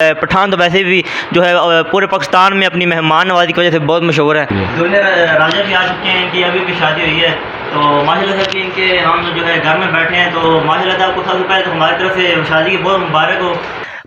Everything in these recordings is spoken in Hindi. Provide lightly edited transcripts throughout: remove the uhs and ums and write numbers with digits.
पठान तो वैसे भी जो है पूरे पाकिस्तान में अपनी मेहमान नवाजी की वजह से बहुत मशहूर है। दूल्हे राजा भी आ चुके हैं, इनकी अभी भी शादी हुई है, तो माशाल्लाह से इनके हम जो है घर में बैठे हैं, तो माशाल्लाह आपको सबसे पहले तो हमारी तरफ से शादी की बहुत मुबारक हो।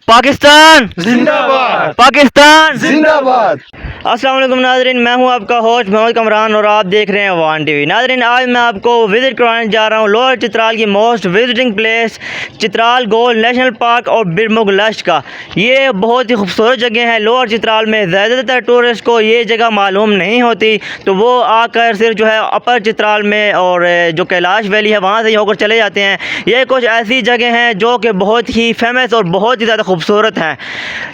पाकिस्तान जिंदाबाद, पाकिस्तान जिंदाबाद। अस्सलाम वालेकुम नाज़रीन, मैं हूं आपका होस्ट मोहम्मद कमरान और आप देख रहे हैं वान टीवी। नाज़रीन, आज मैं आपको विज़िट करवाने जा रहा हूं लोअर चित्राल की most visiting place Chitral gold national park और बिरमुगलश का। ये बहुत ही खूबसूरत जगह है लोअर चित्राल में। ज़्यादातर टूरिस्ट को ये जगह मालूम नहीं होती, तो वो आकर सिर्फ जो है अपर चित्राल में और जो कैलाश वैली है वहाँ से होकर चले जाते हैं। ये कुछ ऐसी जगह हैं जो कि बहुत ही फेमस और बहुत ही ज़्यादा खूबसूरत हैं।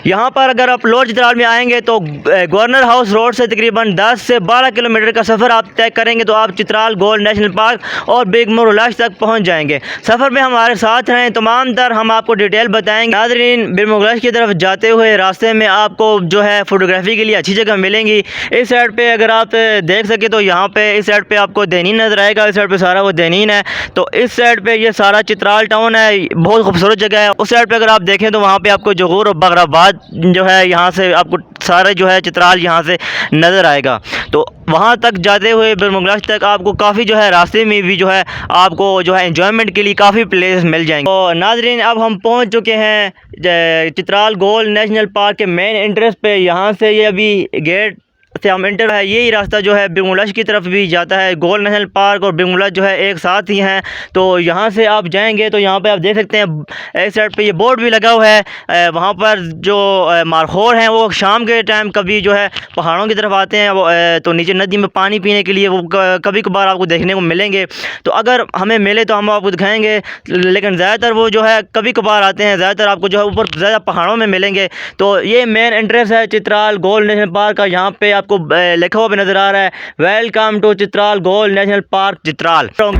यहाँ पर अगर आप लोअर चित्राल में आएंगे तो गवर्नर हाउस रोड से तकरीबन 10 से 12 किलोमीटर का सफ़र आप तय करेंगे तो आप चित्राल गोल्ड नेशनल पार्क और बिरमुगलश तक पहुँच जाएंगे। सफ़र में हमारे साथ रहें, तमाम तर हम आपको डिटेल बताएंगे। नाज़रीन, बिरमुगलश की तरफ जाते हुए रास्ते में आपको जो है फ़ोटोग्राफी के लिए अच्छी जगह मिलेंगी। इस साइड पे अगर आप देख सके तो यहाँ पे इस साइड पे आपको देनीन नज़र आएगा, इस साइड पे सारा वो देनीन है, तो इस साइड पे ये सारा चित्राल टाउन है, बहुत खूबसूरत जगह है। उस साइड पे अगर आप देखें तो वहाँ पे आपको जोहर और बगराबाद जो है यहाँ से आपको सारे जो है चित्राल यहाँ से नज़र आएगा। तो वहाँ तक जाते हुए बिरमुगलश तक आपको काफ़ी जो है रास्ते में भी जो है आपको जो है एंजॉयमेंट के लिए काफ़ी प्लेस मिल जाएंगे। तो नाज़रीन, अब हम पहुँच चुके हैं चित्राल गोल्ड नेशनल पार्क के मेन एंट्रेंस पे। यहाँ से ये अभी गेट से हम इंटर है, यही रास्ता जो है बिरमुगलश की तरफ भी जाता है। गोल्ड नेशनल पार्क और बिरमुगलश जो है एक साथ ही हैं, तो यहाँ से आप जाएंगे तो यहाँ पे आप देख सकते हैं एक साइड पे ये बोर्ड भी लगा हुआ है। वहाँ पर जो मारखोर हैं वो शाम के टाइम कभी जो है पहाड़ों की तरफ आते हैं, वो तो नीचे नदी में पानी पीने के लिए वो कभी कभार आपको देखने को मिलेंगे। तो अगर हमें मिले तो हम आपको दिखाएँगे, लेकिन ज़्यादातर वो जो है कभी कभार आते हैं, ज़्यादातर आपको जो है ऊपर ज़्यादा पहाड़ों में मिलेंगे। तो ये मेन एंट्रेंस है चित्राल गोल्ड नेशनल पार्क का। यहाँ पे आपको लिखा हुआ भी नज़र आ रहा है, welcome to Chitral gold national park Chitral. तो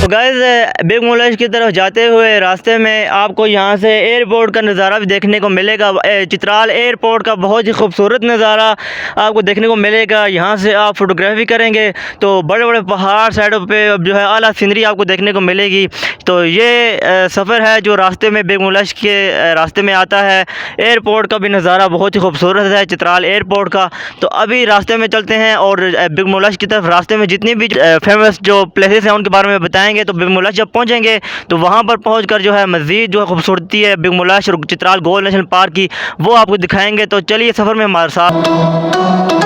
गाइस, बिरमुगलश की तरफ जाते हुए रास्ते में आपको यहाँ से एयरपोर्ट का नज़ारा भी देखने को मिलेगा। चित्राल एयरपोर्ट का बहुत ही खूबसूरत नज़ारा आपको देखने को मिलेगा। यहाँ से आप फोटोग्राफी करेंगे तो बड़े बड़े पहाड़ साइडों पे जो है आला सीनरी आपको देखने को मिलेगी। तो ये सफ़र है जो रास्ते में बिरमुगलश के रास्ते में आता है। एयरपोर्ट का भी नज़ारा बहुत ही खूबसूरत है चित्राल एयरपोर्ट का। तो अभी रास्ते में चलते हैं और बिरमुगलश की तरफ रास्ते में जितनी भी फेमस जो प्लेसेस हैं उनके बारे में बताएँगे। तो बिरमुगलश जब पहुंचेंगे तो वहां पर पहुंचकर जो है मज़ीद जो है खूबसूरती है बिरमुगलश और चित्राल गोल्ड नेशनल पार्क की, वो आपको दिखाएंगे। तो चलिए सफ़र में हमारे साथ।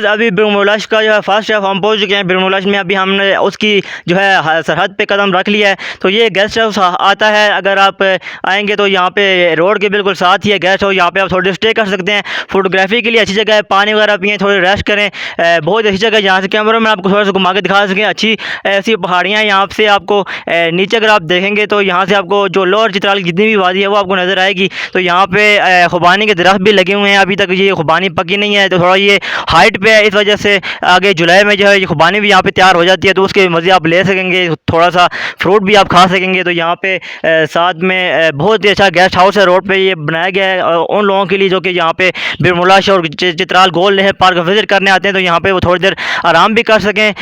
अभी बिरमुगलश का जो है फर्स्ट स्टेप हम पहुंच चुके हैं। बिरमुगलश में अभी हमने उसकी जो है सरहद पे कदम रख लिया है। तो ये गेस्ट हाउस आता है, अगर आप आएंगे तो यहाँ पे रोड के बिल्कुल साथ ही है गेस्ट हाउस। यहाँ पे आप थोड़ी स्टे कर सकते हैं, फोटोग्राफी के लिए अच्छी जगह है, पानी वगैरह पिए, थोड़ी रेस्ट करें। बहुत अच्छी जगह है। यहाँ से कैमरा में आपको थोड़ा सा घुमा के दिखा सकें, अच्छी ऐसी पहाड़ियाँ यहाँ से आपको नीचे अगर आप देखेंगे तो यहाँ से आपको जो लोअर चित्राल की जितनी भी वादी है वो आपको नज़र आएगी। तो यहाँ पे खुबानी के दरख्त भी लगे हुए हैं, अभी तक ये खुबानी पकी नहीं है, तो थोड़ा ये हाइट पे है, इस वजह से आगे जुलाई में जो है ये खुबानी भी यहाँ पे तैयार हो जाती है, तो उसके मज़े आप ले सकेंगे, थोड़ा सा फ्रूट भी आप खा सकेंगे। तो यहाँ पे साथ में बहुत ही अच्छा गेस्ट हाउस है, रोड पे ये बनाया गया है उन लोगों के लिए जो कि यहाँ पे बिरमुगलश और Chitral gold national park visit करने आते हैं। तो यहाँ पे वो थोड़ी देर आराम भी कर सकें,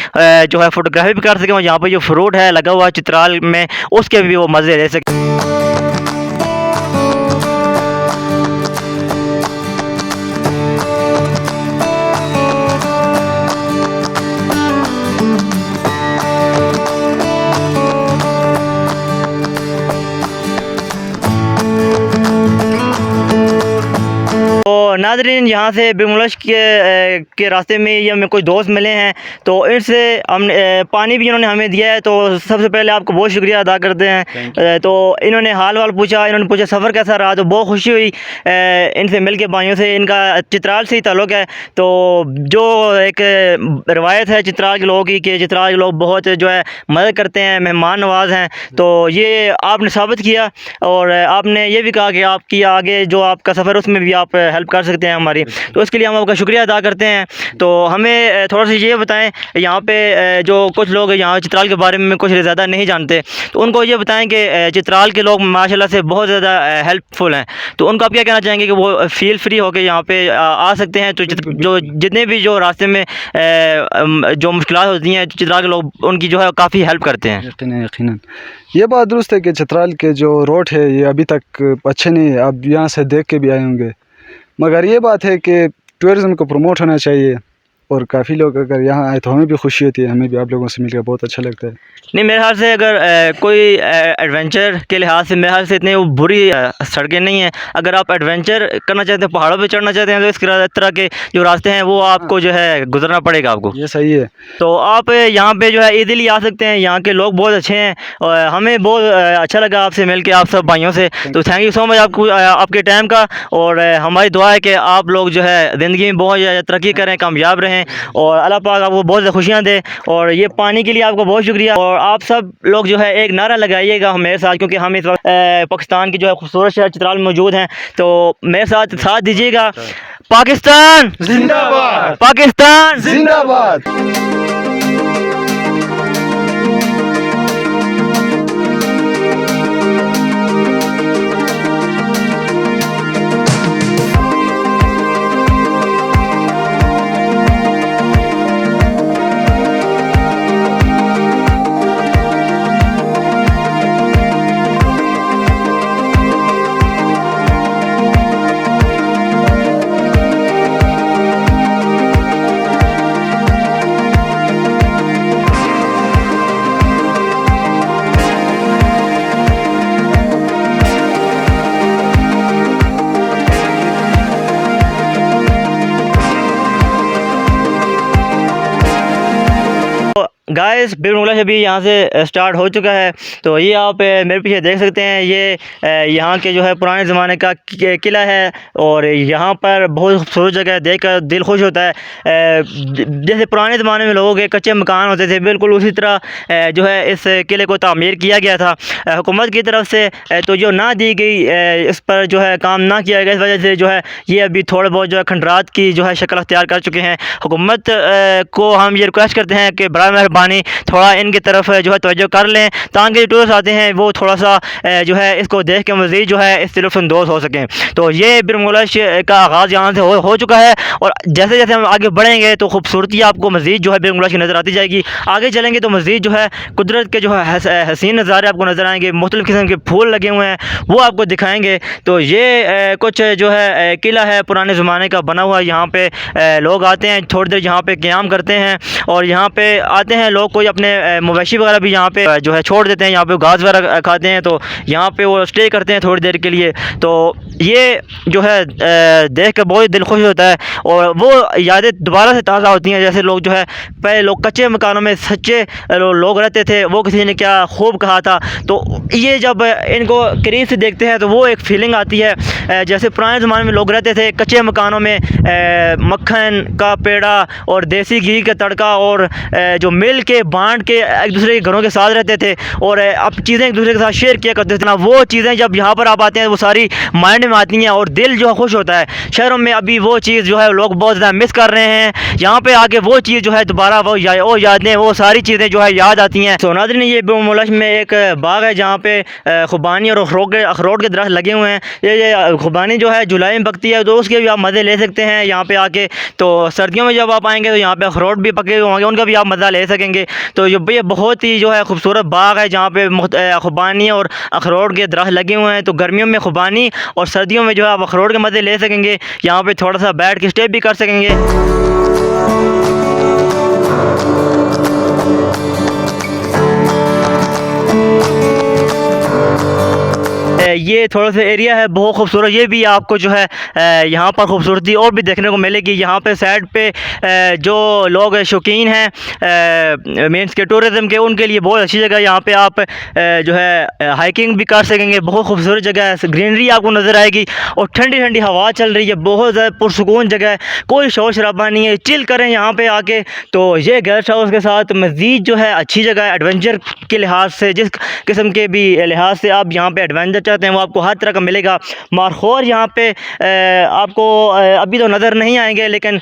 जो है फोटोग्राफी भी कर सकें, और यहाँ पर जो फ्रूट है लगा हुआ चित्राल में उसके भी वो मज़े ले सकें। नाज़रीन यहाँ से बिरमुलश के रास्ते में ये हमें कुछ दोस्त मिले हैं, तो इनसे हमने पानी भी इन्होंने हमें दिया है। तो सबसे पहले आपको बहुत शुक्रिया अदा करते हैं। तो इन्होंने हाल वाल पूछा, इन्होंने पूछा सफ़र कैसा रहा, तो बहुत खुशी हुई इनसे मिल के भाइयों से। इनका चित्राल से ही ताल्लुक़ है। तो जो एक रवायत है चित्राल के लोगों की कि चित्राल के लोग बहुत जो है मदद करते हैं, मेहमान नवाज़ हैं, तो ये आपने साबित किया। और आपने ये भी कहा कि आपकी आगे जो आपका सफ़र उसमें भी आप हेल्प कर सकते हैं हमारी, तो इसके लिए हम आपका शुक्रिया अदा करते हैं। तो हमें थोड़ा सा ये बताएं, यहाँ पे जो कुछ लोग यहाँ चित्राल के बारे में कुछ ज़्यादा नहीं जानते, तो उनको ये बताएं कि चित्राल के लोग माशाल्लाह से बहुत ज़्यादा हेल्पफुल हैं। तो उनको आप क्या कहना चाहेंगे कि वो फील फ्री होकर यहाँ पे आ सकते हैं? तो जो जितने भी जो रास्ते में जो मुश्किलात होती हैं, चित्राल के लोग उनकी जो है काफ़ी हेल्प करते हैं। यकीनन ये बात दुरुस्त है कि चित्राल के जो रोड है ये अभी तक अच्छे नहीं है। आप यहाँ से देख के भी आए होंगे, मगर ये बात है कि टूरिज़्म को प्रमोट होना चाहिए। और काफ़ी लोग अगर यहाँ आए तो हमें भी खुशी होती है, हमें भी आप लोगों से मिलकर बहुत अच्छा लगता है। नहीं, मेरे ख्याल से अगर कोई एडवेंचर के लिहाज से मेरे ख्याल से इतनी बुरी सड़कें नहीं हैं। अगर आप एडवेंचर करना चाहते हैं, पहाड़ों पे चढ़ना चाहते हैं, तो इस तरह के जो रास्ते हैं वो आपको जो है गुजरना पड़ेगा आपको। ये सही है। तो आप यहाँ पे जो है ईज़िली आ सकते हैं। यहाँ के लोग बहुत अच्छे हैं और हमें बहुत अच्छा लगा आपसे मिल के, आप सब भाइयों से। तो थैंक यू सो मच आपको आपके टाइम का। और हमारी दुआ है कि आप लोग जो है ज़िंदगी में बहुत ज़्यादा तरक्की करें, कामयाब रहें और अल्लाह पाक आपको बहुत ज़्यादा खुशियाँ दे। और ये पानी के लिए आपको बहुत शुक्रिया। और आप सब लोग जो है एक नारा लगाइएगा मेरे साथ, क्योंकि हम इस वक्त पाकिस्तान की जो है खूबसूरत शहर चित्राल में मौजूद हैं। तो मेरे साथ दीजिएगा, पाकिस्तान जिंदाबाद, पाकिस्तान जिंदाबाद। गाइस बिरमुलश अभी यहाँ से स्टार्ट हो चुका है। तो ये आप मेरे पीछे देख सकते हैं, ये यहाँ के जो है पुराने ज़माने का किला है। और यहाँ पर बहुत खूबसूरत जगह है, देख कर दिल खुश होता है। जैसे पुराने ज़माने में लोगों के कच्चे मकान होते थे, बिल्कुल उसी तरह जो है इस किले को तामीर किया गया था हुकूमत की तरफ से। तो जो ना दी गई, इस पर जो है काम ना किया गया, इस वजह से जो है ये अभी थोड़े बहुत जो है खंडरात की जो है शक्ल अख्तियार कर चुके हैं। हुकूमत को हम ये रिक्वेस्ट करते हैं कि बड़ा मेहरबानी थोड़ा इनकी तरफ जो है तवज्जो कर लें, ताकि जो टूरिस्ट आते हैं वो थोड़ा सा जो है इसको देख के मज़ीद जो है इस लुत्फ़ अंदोज़ हो सकें। तो ये बिरमुलश का आगाज़ यहाँ से हो चुका है। और जैसे जैसे हम आगे बढ़ेंगे तो खूबसूरती आपको मज़ीद जो है बिरमुलश की नज़र आती जाएगी। आगे चलेंगे तो मज़ीद जो है कुदरत के जो है हसीन नज़ारे आपको नज़र आएंगे, मुख्तलिफ़ किस्म के फूल लगे हुए हैं वो आपको दिखाएंगे। तो ये कुछ जो है किला है पुराने ज़माने का बना हुआ। यहाँ पे लोग आते हैं, थोड़ी देर यहाँ पे क़याम करते हैं और यहाँ पे आते हैं लोग, कोई अपने मवेशी वगैरह भी यहाँ पे जो है छोड़ देते हैं, यहाँ पे घास वगैरह खाते हैं, तो यहाँ पे वो स्टे करते हैं थोड़ी देर के लिए। तो ये जो है देख कर बहुत दिल खुश होता है और वो यादें दोबारा से ताज़ा होती हैं। जैसे लोग जो है पहले लोग कच्चे मकानों में सच्चे लोग रहते थे, वो किसी ने क्या खूब कहा था। तो ये जब इनको करीब से देखते हैं तो वो एक फीलिंग आती है जैसे पुराने ज़माने में लोग रहते थे कच्चे मकानों में, मक्खन का पेड़ा और देसी घी का तड़का और जो मिल के बांट के एक दूसरे के घरों के साथ रहते थे और अब चीज़ें एक दूसरे के साथ शेयर किया करते थे ना। वो चीज़ें जब यहाँ पर आप आते हैं वो सारी माइंड में आती हैं और दिल जो है खुश होता है। शहरों में अभी वो चीज़ जो है लोग बहुत ज़्यादा मिस कर रहे हैं, यहाँ पे आके वो चीज़ जो है दोबारा वो यादें, वो सारी चीज़ें जो है याद आती हैं। तो नाज़रीन, ये बिरमुलश में एक बाग है जहाँ पे खुबानी और अखरोट के दरख्त लगे हुए हैं। ये खुबानी जो है जुलाई में पकती है, तो उसके भी आप मज़े ले सकते हैं यहाँ पे आके। तो सर्दियों में जब आप आएंगे तो यहाँ पे अखरोट भी पके हुए होंगे, उनका भी आप मज़ा ले सकेंगे। तो ये बहुत ही जो है खूबसूरत बाग है जहाँ पे खुबानी और अखरोट के दरख्त लगे हुए हैं। तो गर्मियों में खुबानी और सर्दियों में जो है आप अखरोट के मज़े ले सकेंगे। यहाँ पे थोड़ा सा बैठ के स्टे भी कर सकेंगे। ये थोड़ा सा एरिया है बहुत खूबसूरत। ये भी आपको जो है यहाँ पर खूबसूरती और भी देखने को मिलेगी। यहाँ पे साइड पे जो लोग शौकीन हैं मीन्स के टूरिज़म के, उनके लिए बहुत अच्छी जगह। यहाँ पे आप जो है हाइकिंग भी कर सकेंगे। बहुत खूबसूरत जगह है, ग्रीनरी आपको नज़र आएगी और ठंडी ठंडी हवा चल रही है। बहुत ज़्यादा पुरसुकून जगह है, कोई शोर शराबा नहीं है। चिल करें यहाँ पे आके। तो ये गेस्ट हाउस के साथ मज़ीद जो है अच्छी जगह है एडवेंचर के लिहाज से। जिस किस्म के भी लिहाज से आप यहाँ पे एडवेंचर चाहते हैं वो आपको हर तरह का मिलेगा। मारखोर यहाँ पे आपको अभी तो नज़र नहीं आएंगे, लेकिन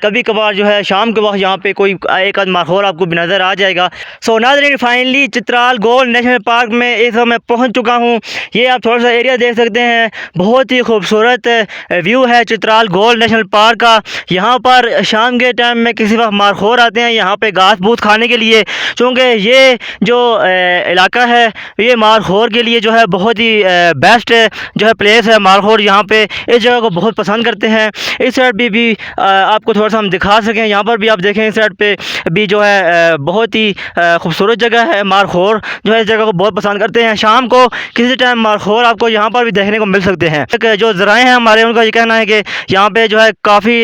कभी कभार जो है शाम के वक्त यहाँ पे कोई एक आध मारखोर आपको भी नज़र आ जाएगा। सो नाज़रीन, finally Chitral gold national park में इस वक्त मैं पहुँच चुका हूँ। ये आप थोड़ा सा एरिया देख सकते हैं, बहुत ही खूबसूरत व्यू है चित्राल गोल्ड नेशनल पार्क का। यहाँ पर शाम के टाइम में किसी वक्त मारखोर आते हैं यहाँ पे घास फूस खाने के लिए, क्योंकि ये जो इलाका है ये मारखोर के लिए जो है बहुत ही बेस्ट जो है प्लेस है। मारखोर यहाँ पे इस जगह को बहुत पसंद करते हैं। इस साइड भी आपको थोड़ा सा हम दिखा सकें, यहाँ पर भी आप देखें इस साइड पे भी जो है बहुत ही खूबसूरत जगह है। मारखोर जो है इस जगह को बहुत पसंद करते हैं। शाम को किसी टाइम मारखोर आपको यहाँ पर भी देखने को मिल सकते हैं। जो ज़राए हैं हमारे, उनका ये कहना है कि यहाँ पे जो है काफ़ी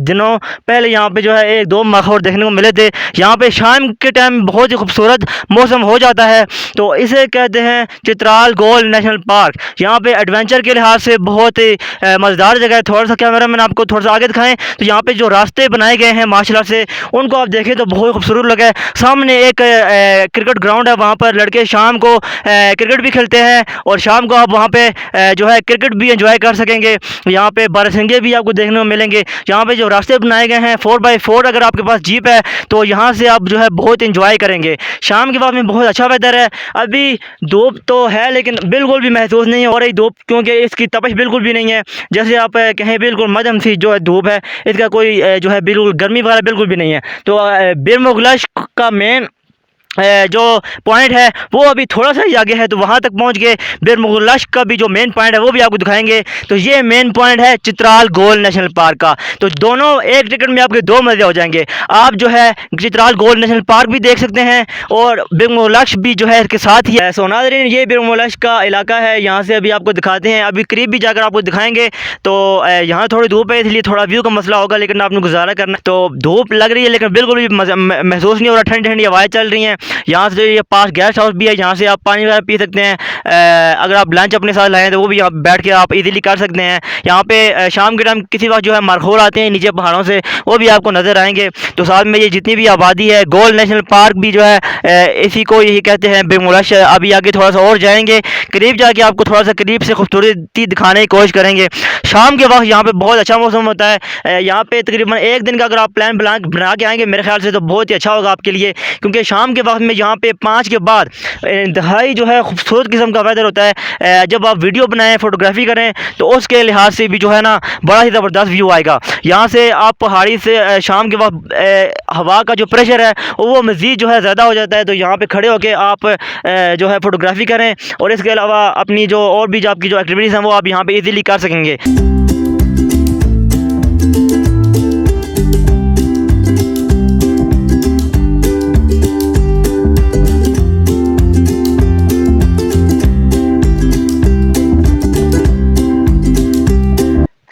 दिनों पहले यहाँ पे जो है एक दो मारखोर देखने को मिले थे। यहाँ पे शाम के टाइम बहुत ही खूबसूरत मौसम हो जाता है, तो इसे कहते हैं चित्राल गोल्ड नेशनल पार्क। यहाँ पे एडवेंचर के लिहाज से बहुत ही मज़ेदार जगह है। थोड़ा सा कैमरा मैन आपको थोड़ा सा आगे दिखाएं तो यहाँ पे जो रास्ते बनाए गए हैं माशाल्लाह से, उनको आप देखें तो बहुत खूबसूरत लगा है। सामने एक क्रिकेट ग्राउंड है, वहाँ पर लड़के शाम को क्रिकेट भी खेलते हैं और शाम को आप वहाँ पे जो है क्रिकेट भी एंजॉय कर सकेंगे। यहाँ पे बारहसिंगे भी आपको देखने को मिलेंगे। यहाँ पे जो रास्ते बनाए गए हैं 4x4, अगर आपके पास जीप है तो यहाँ से आप जो है बहुत इंजॉय करेंगे। शाम के बाद में बहुत अच्छा वेदर है। अभी धूप तो है लेकिन बिल्कुल भी महसूस नहीं हो रही धूप, क्योंकि इसकी तपिश बिल्कुल भी नहीं है। जैसे आप कहें बिल्कुल मध्यम सी जो है धूप है, इसका कोई जो है बिल्कुल गर्मी वगैरह बिल्कुल भी नहीं है। तो बीर मुगलश का मेन जो पॉइंट है वो अभी थोड़ा सा ही आगे है, तो वहाँ तक पहुँच गए। बीर मुगलश का भी जो मेन पॉइंट है वो भी आपको दिखाएंगे। तो ये मेन पॉइंट है चित्राल गोल्ड नेशनल पार्क का। तो दोनों एक टिकट में आपके दो मज़े हो जाएंगे। आप जो है चित्राल गोल्ड नेशनल पार्क भी देख सकते हैं और बीर मुगलश भी जो है इसके साथ ही है। सो नाज़रीन, ये बीर मुगलश का इलाका है। यहाँ से अभी आपको दिखाते हैं, अभी करीब भी जाकर आपको दिखाएंगे। तो यहाँ थोड़ी धूप है इसलिए थोड़ा व्यू का मसला होगा, लेकिन आपने गुजारा करना। तो धूप लग रही है लेकिन बिल्कुल भी महसूस नहीं हो रहा। ठंडी ठंडी हवाएं चल रही हैं। यहाँ से ये पास गेस्ट हाउस भी है, यहाँ से आप पानी वगैरह पी सकते हैं। अगर आप लंच अपने साथ लाएँ तो वो भी यहाँ बैठ के आप इजीली कर सकते हैं। यहाँ पे शाम के टाइम किसी वक्त जो है मारखोर आते हैं नीचे पहाड़ों से, वो भी आपको नज़र आएंगे। तो साथ में ये जितनी भी आबादी है, गोल्ड नेशनल पार्क भी जो है इसी को यही कहते हैं बीर मुगलश। अभी आगे थोड़ा सा और जाएंगे, करीब जाके आपको थोड़ा सा करीब से खूबसूरती दिखाने की कोशिश करेंगे। शाम के वक्त यहाँ पे बहुत अच्छा मौसम होता है। यहाँ पे तकरीबन एक दिन का अगर आप प्लान बना के आएंगे मेरे ख्याल से तो बहुत ही अच्छा होगा आपके लिए, क्योंकि शाम के वक्त में यहाँ पे 5 के बाद इंतहाई जो है खूबसूरत किस्म का वेदर होता है। जब आप वीडियो बनाएं, फोटोग्राफी करें तो उसके लिहाज से भी जो है ना बड़ा ही ज़बरदस्त व्यू आएगा। यहाँ से आप पहाड़ी से शाम के वक्त हवा का जो प्रेशर है वो मज़ीद जो है ज़्यादा हो जाता है। तो यहाँ पे खड़े होकर आप जो है फोटोग्राफी करें और इसके अलावा अपनी जो और भी जो आपकी जो एक्टिविटीज़ हैं वो आप यहाँ पे इजीली कर सकेंगे।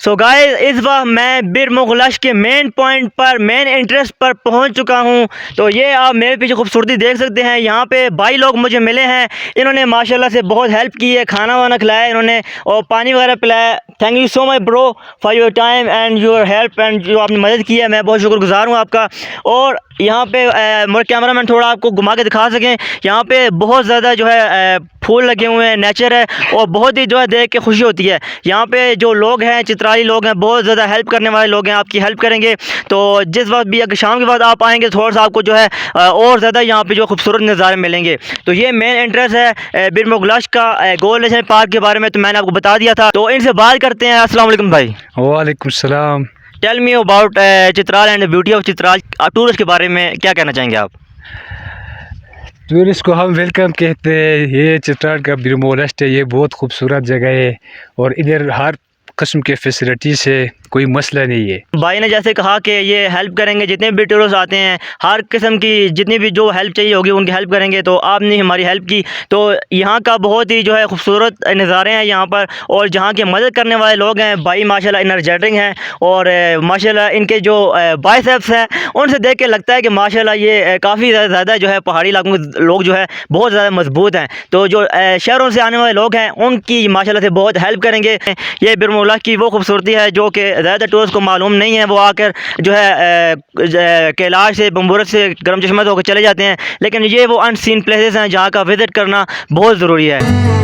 सो गाइस, इस वक्त मैं बीर मुगलश के मेन पॉइंट पर, मेन इंटरेस्ट पर पहुंच चुका हूं। तो ये आप मेरे पीछे खूबसूरती देख सकते हैं। यहाँ पे भाई लोग मुझे मिले हैं, इन्होंने माशाल्लाह से बहुत हेल्प की है, खाना वाना खिलाया इन्होंने और पानी वगैरह पिलाया। Thank you so much bro for your time and your help, and जो आपने मदद की है मैं बहुत शुक्रगुजार हूँ आपका। और यहाँ पे मेरे कैमरा मैन थोड़ा आपको घुमा के दिखा सकें, यहाँ पे बहुत ज़्यादा जो है फूल लगे हुए हैं, नेचर है और बहुत ही जो है देख के खुशी होती है। यहाँ पे जो लोग हैं, चित्राली लोग हैं, बहुत ज़्यादा हेल्प करने वाले लोग हैं, आपकी हेल्प करेंगे। तो जिस वक्त भी अगर शाम के बाद आप आएंगे थोड़ा सा आपको जो है और ज़्यादा यहाँ पे जो खूबसूरत नज़ारे मिलेंगे। तो ये मेन इंटरेस्ट है बीर मुगलश का गोल्ड नेशनल पार्क के बारे में, तो मैंने आपको बता दिया था। तो इनसे बात करते हैं। अस्सलाम वालेकुम भाई। वालेकुम सलाम। Tell me about Chitral and beauty of Chitral. Tourist के बारे में क्या कहना चाहेंगे आप? टूरिस्ट को हम वेलकम कहते हैं। ये चित्राल का बीर मुगलश है, ये बहुत खूबसूरत जगह है और इधर हर किस्म के फैसिलिटी से कोई मसला नहीं है। भाई ने जैसे कहा कि ये हेल्प करेंगे, जितने भी टूरिस्ट आते हैं हर किस्म की जितनी भी जो हेल्प चाहिए होगी उनकी हेल्प करेंगे। तो आपने हमारी हेल्प की, तो यहाँ का बहुत ही जो है खूबसूरत नज़ारे हैं यहाँ पर, और जहाँ के मदद करने वाले लोग हैं भाई माशाल्लाह एनर्जेटिक हैं, और माशाल्लाह इनके जो बाइसेप्स हैं उनसे देख के लगता है कि माशाल्लाह ये काफ़ी ज़्यादा जो है पहाड़ी इलाकों के लोग जो है बहुत ज़्यादा मजबूत हैं। तो जो शहरों से आने वाले लोग हैं उनकी माशाल्लाह से बहुत हेल्प करेंगे। ये बिरमुला की वो खूबसूरती है जो कि ज़्यादा टूरिस्ट को मालूम नहीं है, वो आकर जो है कैलाश से बम्बूरत से गर्म चश्मा होकर चले जाते हैं, लेकिन ये वो अनसीन प्लेसेस हैं जहाँ का विज़िट करना बहुत ज़रूरी है।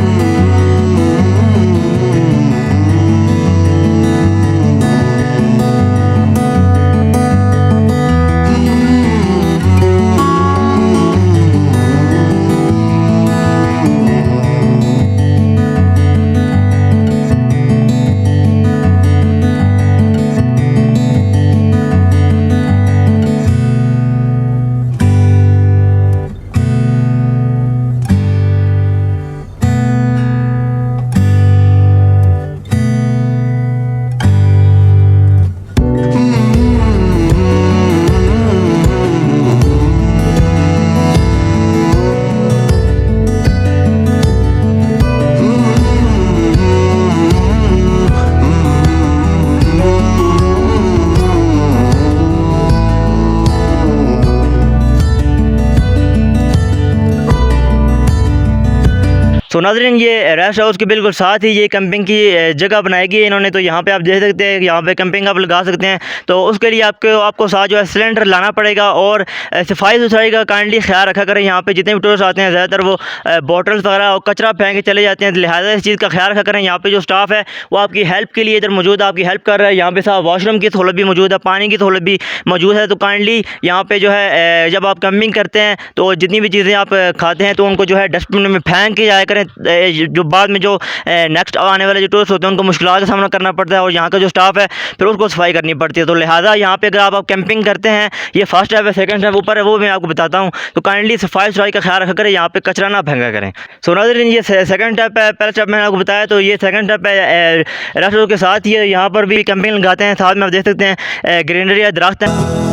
तो नाज़रीन ये रेस्ट हाउस के बिल्कुल साथ ही ये कैंपिंग की जगह बनाई गई है इन्होंने। तो यहाँ पे आप देख सकते हैं यहाँ पे कैंपिंग आप लगा सकते हैं। तो उसके लिए आपको साथ जो है सिलेंडर लाना पड़ेगा, और सफाई सुथराई का काइंडली ख्याल रखा करें। यहाँ पे जितने भी टूरिस्ट आते हैं ज़्यादातर वो बॉटल्स वगैरह और कचरा फेंक के चले जाते हैं, लिहाजा इस चीज़ का ख्याल रखा करें। यहाँ पर जो स्टाफ है वो आपकी हेल्प के लिए इधर मौजूद है, आपकी हेल्प कर रहा है। यहाँ पे साथ वॉशरूम की सहूलत भी मौजूद है, पानी की सहूलत भी मौजूद है। तो काइंडली यहाँ पे जो है जब आप कैंपिंग करते हैं तो जितनी भी चीज़ें आप खाते हैं तो उनको जो है डस्टबिन में फेंक के जाया करें, जो बाद में जो नेक्स्ट आने वाले जो टूरिस्ट होते हैं उनको मुश्किलात का सामना करना पड़ता है, और यहाँ का जो स्टाफ है फिर उसको सफाई करनी पड़ती है। तो लिहाजा यहाँ पे अगर आप कैंपिंग करते हैं, ये फर्स्ट स्टेप है, सेकंड स्टेप ऊपर है वो मैं आपको बताता हूँ। तो काइंडली सफाई सुथराई का ख्याल रखा करें, यहाँ पे कचरा ना फेंका करें। सो नाज़रीन ये सेकंड स्टेप है, पहला स्टेप मैंने आपको बताया। तो ये सेकंड स्टेप है रेस्ट हाउस के साथ ही यहाँ पर भी कैंपिंग लगाते हैं। साथ में आप देख सकते हैं ग्रीनरी है, दरख्त है।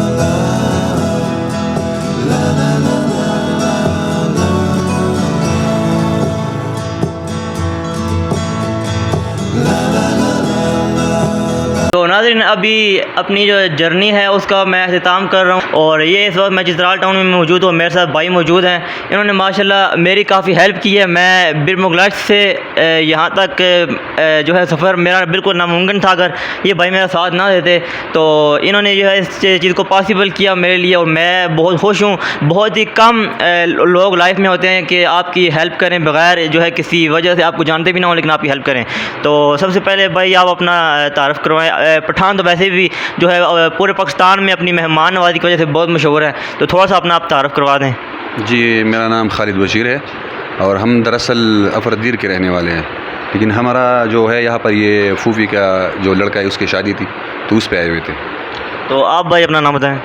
तो नाज़रीन अभी अपनी जो जर्नी है उसका मैं अख्ताम कर रहा हूँ, और ये इस वक्त मैं चित्राल टाउन में मौजूद हूँ। मेरे साथ भाई मौजूद हैं, इन्होंने माशाल्लाह मेरी काफ़ी हेल्प की है। मैं बिरमुगलाट से यहाँ तक जो है सफ़र मेरा बिल्कुल नामुमकिन था अगर ये भाई मेरा साथ ना देते। तो इन्होंने जो है इस चीज़ को पॉसिबल किया मेरे लिए, और मैं बहुत खुश हूँ। बहुत ही कम लोग लाइफ में होते हैं कि आपकी हेल्प करें बग़ैर जो है किसी वजह से, आपको जानते भी ना हो लेकिन आपकी हेल्प करें। तो सबसे पहले भाई आप अपना तारफ़ करवाएं। पठान तो वैसे भी जो है पूरे पाकिस्तान में अपनी मेहमान नवाज़ी की वजह से बहुत मशहूर है, तो थोड़ा सा अपना आप तारफ़ करवा दें। जी मेरा नाम खालिद बशीर है, और हम दरअसल अफरदीर के रहने वाले हैं, लेकिन हमारा जो है यहाँ पर ये फूफी का जो लड़का है उसकी शादी थी तो उस पर आए हुए थे। तो आप भाई अपना नाम बताएं।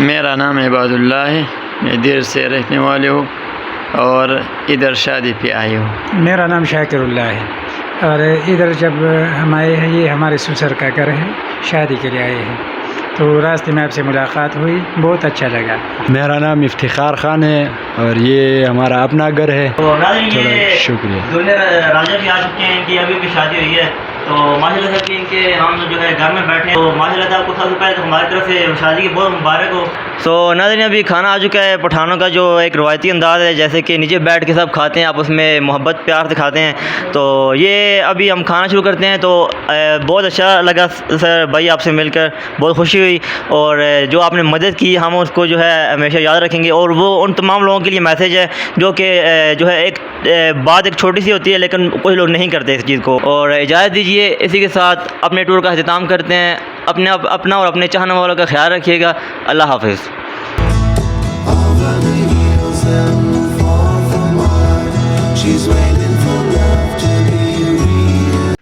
मेरा नाम इबादुल्लाह है, मैं देर से रहने वाले हूँ और इधर शादी पे आए हूँ। मेरा नाम शाकिरुल्लाह है, और इधर जब हम आए हैं ये हमारे ससुर का घर है, शादी के लिए आए हैं। तो रास्ते में आपसे मुलाकात हुई, बहुत अच्छा लगा। मेरा नाम इफ्तिखार खान है और ये हमारा अपना घर है। तो नाज़रीन ये शुक्रिया। दूल्हे राजा भी आ चुके हैं, इनकी अभी भी शादी हुई है। तो माशाल्लाह से इनके हम जो है घर में बैठे हैं, तो माशाल्लाह से आपको सबसे पहले तो हमारी तरफ से शादी की बहुत मुबारक हो। सो नाज़रीन अभी खाना आ चुका है पठानों का, जो एक रवायती अंदाज़ है, जैसे कि नीचे बैठ के सब खाते हैं, आप उसमें मोहब्बत प्यार दिखाते हैं। तो ये अभी हम खाना शुरू करते हैं। तो बहुत अच्छा लगा सर भाई आपसे मिलकर, बहुत खुशी हुई, और जो आपने मदद की हम उसको जो है हमेशा याद रखेंगे। और वो उन तमाम लोगों के लिए मैसेज है जो कि जो है एक बात एक छोटी सी होती है लेकिन कुछ लोग नहीं करते इस चीज़ को। और इजाज़त दीजिए, इसी के साथ अपने टूर का अख्ताम करते हैं। अपना और अपने चाहने वालों का ख्याल रखिएगा। अल्लाह हाफ़िज़।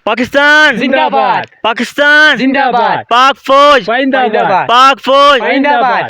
पाकिस्तान जिंदाबाद, पाकिस्तान जिंदाबाद, पाक फौज जिंदाबाद, पाक फौज जिंदाबाद।